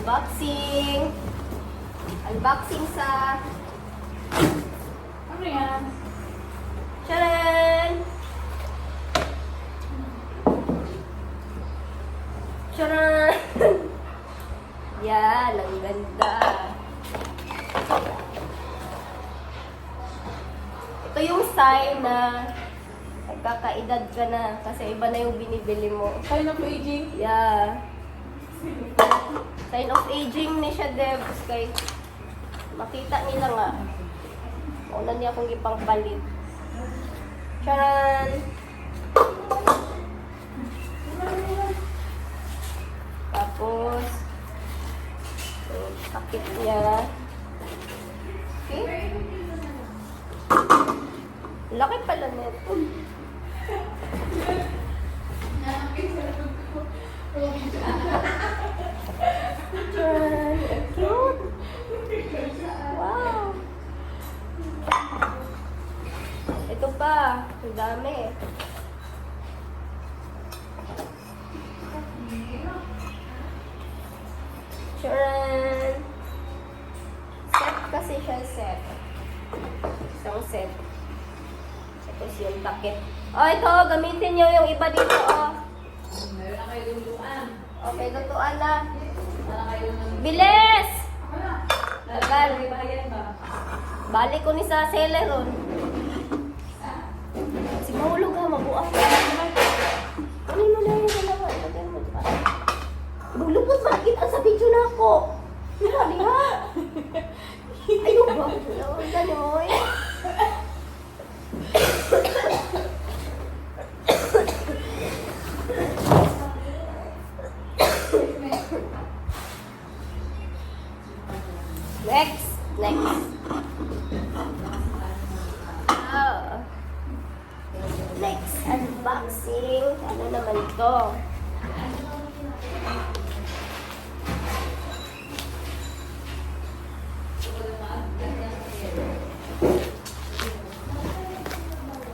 Unboxing. Unboxing sa... Ano yan? Charan! Charan! Yan, ang ganda. Ito yung sign na nagkakaedad ka na kasi iba na yung binibili mo. Sign of aging? Yeah. Sign of aging ni siya, Debs. Kay makita nila nga. Una niya akong ipangpalit. Charan! Tapos, pakit niya. Okay? Laki pala nito. Charan! Cute! Wow! Ito pa. Ang dami. Charan! Set kasi siya, set. Isang set. Tapos yung takip. Oh, ito. Gamitin nyo yung iba dito, oh. Meron na kayo lunduan. Okay, lutuan na. Wala kayo ng... Bilis! Tagal. Bayan ba? Balik ko ni sa Celeron. Si mahulog ha, mabuang. Ano mo na yung dalawa? Lagyan mo diba? Lulupot ba kita sa video na ako? Mali ha? Ayaw ba? Gano'n. Next. Next. Oh. Next unboxing. Ano naman ito?